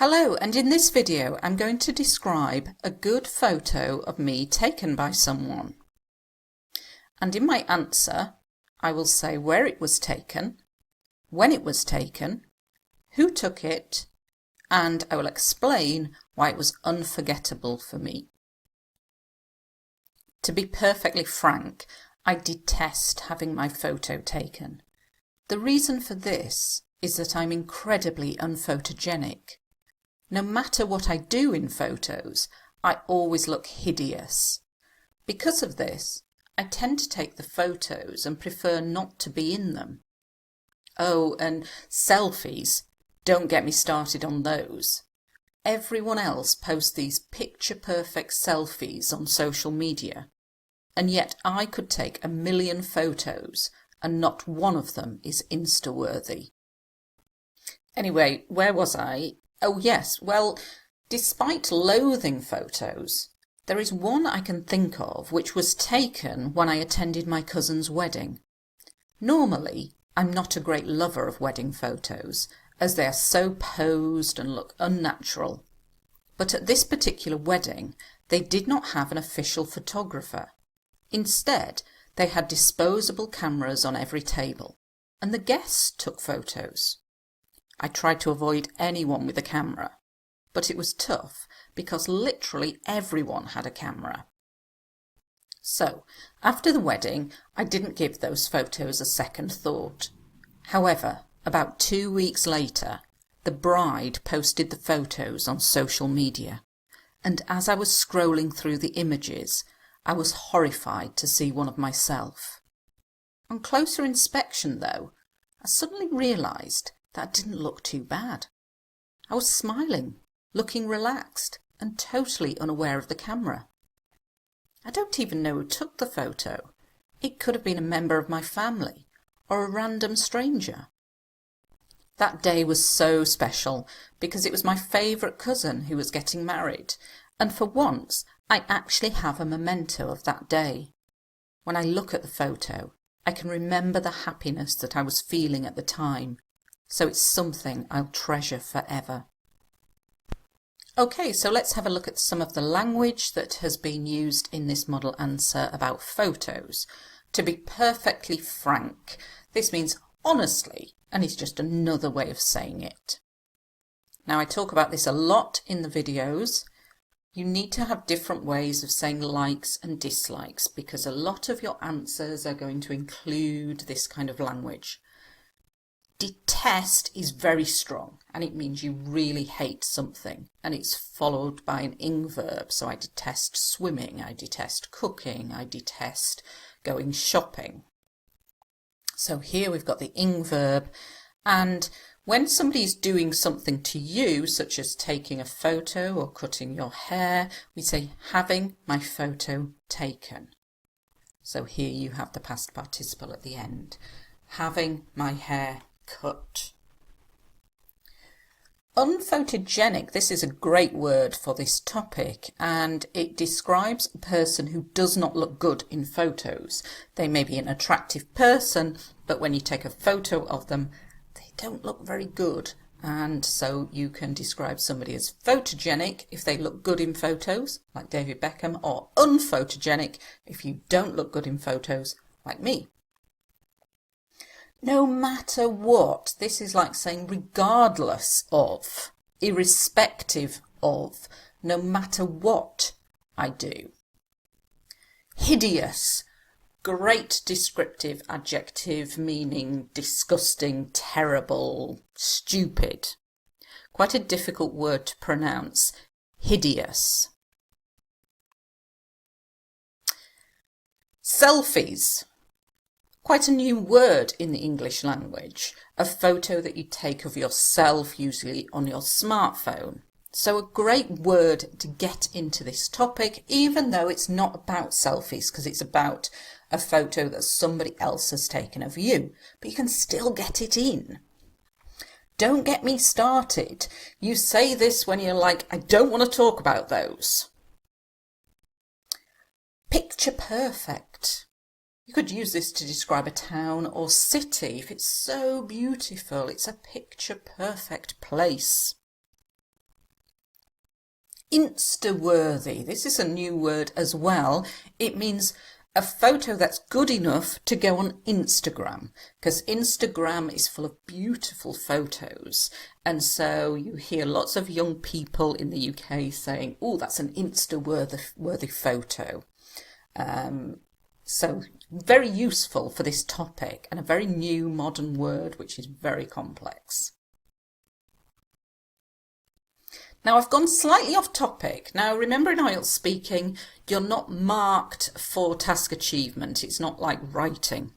Hello, and in this video I'm going to describe a good photo of me taken by someone. And in my answer I will say where it was taken, when it was taken, who took it, and I will explain why it was unforgettable for me. To be perfectly frank, I detest having my photo taken. The reason for this is that I'm incredibly unphotogenic. No matter what I do in photos, I always look hideous. Because of this, I tend to take the photos and prefer not to be in them. Oh, and selfies, don't get me started on those. Everyone else posts these picture-perfect selfies on social media, and yet I could take 1,000,000 photos and not one of them is Insta-worthy. Anyway, where was I? Oh yes, well, despite loathing photos, there is one I can think of which was taken when I attended my cousin's wedding. Normally, I'm not a great lover of wedding photos, as they are so posed and look unnatural. But at this particular wedding, they did not have an official photographer. Instead, they had disposable cameras on every table, and the guests took photos. I tried to avoid anyone with a camera, but it was tough because literally everyone had a camera. So, after the wedding, I didn't give those photos a second thought. However, about 2 weeks later, the bride posted the photos on social media, and as I was scrolling through the images, I was horrified to see one of myself. On closer inspection, though, I suddenly realised that didn't look too bad. I was smiling, looking relaxed, and totally unaware of the camera. I don't even know who took the photo. It could have been a member of my family, or a random stranger. That day was so special because it was my favourite cousin who was getting married, and for once I actually have a memento of that day. When I look at the photo, I can remember the happiness that I was feeling at the time. So it's something I'll treasure forever. Okay, so let's have a look at some of the language that has been used in this model answer about photos. To be perfectly frank, this means honestly, and it's just another way of saying it. Now, I talk about this a lot in the videos. You need to have different ways of saying likes and dislikes because a lot of your answers are going to include this kind of language. Detest is very strong and it means you really hate something, and it's followed by an ing verb. So I detest swimming, I detest cooking, I detest going shopping. So here we've got the ing verb, and when somebody's doing something to you, such as taking a photo or cutting your hair, we say having my photo taken. So here you have the past participle at the end. Having my hair cut. Unphotogenic, this is a great word for this topic, and it describes a person who does not look good in photos. They may be an attractive person, but when you take a photo of them, they don't look very good. And so you can describe somebody as photogenic if they look good in photos, like David Beckham, or unphotogenic if you don't look good in photos, like me. No matter what, this is like saying regardless of, irrespective of, no matter what I do. Hideous, great descriptive adjective meaning disgusting, terrible, stupid. Quite a difficult word to pronounce. Hideous. Selfies. Quite a new word in the English language, a photo that you take of yourself, usually on your smartphone. So a great word to get into this topic, even though it's not about selfies, because it's about a photo that somebody else has taken of you, but you can still get it in. Don't get me started. You say this when you're like, I don't want to talk about those. Picture perfect. You could use this to describe a town or city. If it's so beautiful, it's a picture-perfect place. Insta-worthy. This is a new word as well. It means a photo that's good enough to go on Instagram, because Instagram is full of beautiful photos, and so you hear lots of young people in the UK saying, oh, that's an Insta-worthy photo. So very useful for this topic, and a very new modern word which is very complex. Now I've gone slightly off topic. Now remember, in IELTS speaking, you're not marked for task achievement. It's not like writing.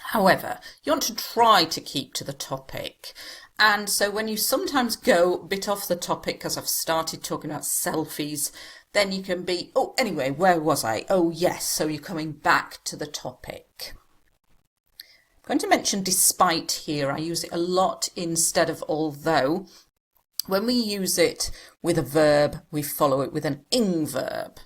However, you want to try to keep to the topic. And so when you sometimes go a bit off the topic, because I've started talking about selfies, then you can be, oh, anyway, where was I? Oh, yes, so you're coming back to the topic. I'm going to mention despite here. I use it a lot instead of although. When we use it with a verb, we follow it with an ing verb.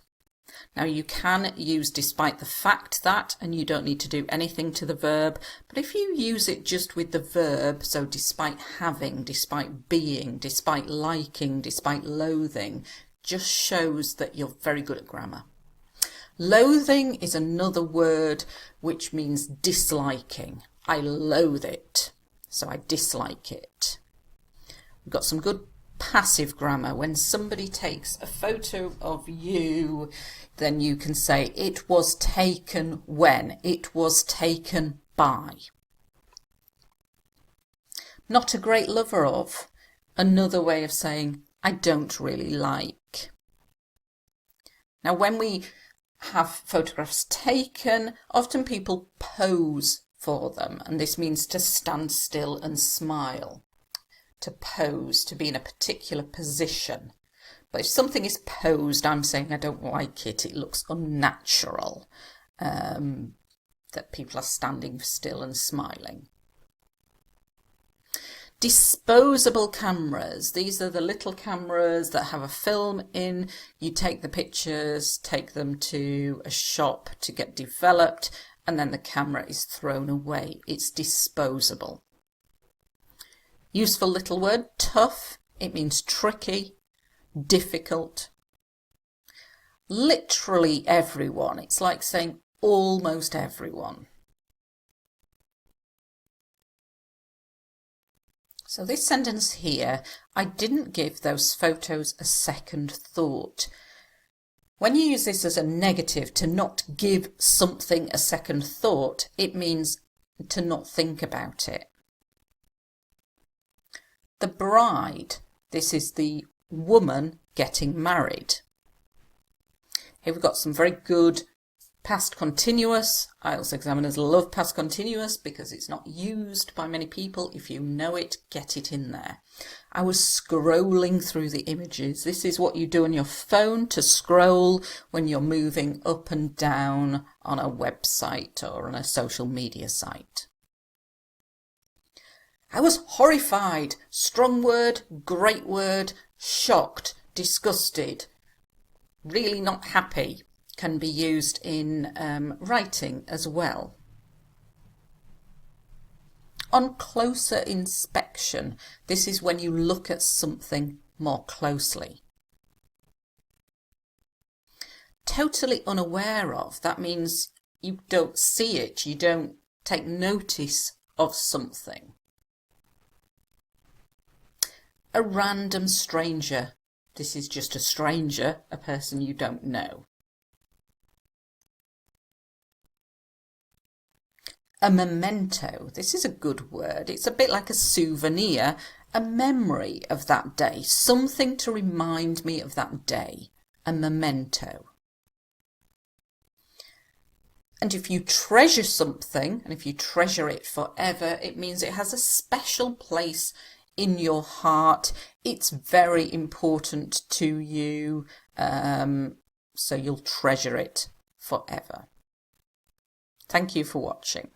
Now you can use despite the fact that, and you don't need to do anything to the verb, but if you use it just with the verb, so despite having, despite being, despite liking, despite loathing, just shows that you're very good at grammar. Loathing is another word which means disliking. I loathe it, so I dislike it. We've got some good passive grammar. When somebody takes a photo of you, then you can say it was taken when, it was taken by. Not a great lover of, another way of saying I don't really like. Now when we have photographs taken, often people pose for them, and this means to stand still and smile. To pose, to be in a particular position. But if something is posed, I'm saying I don't like it. It looks unnatural, that people are standing still and smiling. Disposable cameras. These are the little cameras that have a film in. You take the pictures, take them to a shop to get developed, and then the camera is thrown away. It's disposable. Useful little word, tough. It means tricky, difficult. Literally everyone. It's like saying almost everyone. So this sentence here, I didn't give those photos a second thought. When you use this as a negative, to not give something a second thought, it means to not think about it. The bride, this is the woman getting married. Here we've got some very good past continuous. IELTS examiners love past continuous because it's not used by many people. If you know it, get it in there. I was scrolling through the images. This is what you do on your phone to scroll when you're moving up and down on a website or on a social media site. I was horrified. Strong word, great word, shocked, disgusted, really not happy can be used in writing as well. On closer inspection, this is when you look at something more closely. Totally unaware of, that means you don't see it, you don't take notice of something. A random stranger. This is just a stranger, a person you don't know. A memento. This is a good word. It's a bit like a souvenir, a memory of that day, something to remind me of that day. A memento. And if you treasure something, and if you treasure it forever, it means it has a special place in your heart. It's very important to you, so you'll treasure it forever. Thank you for watching.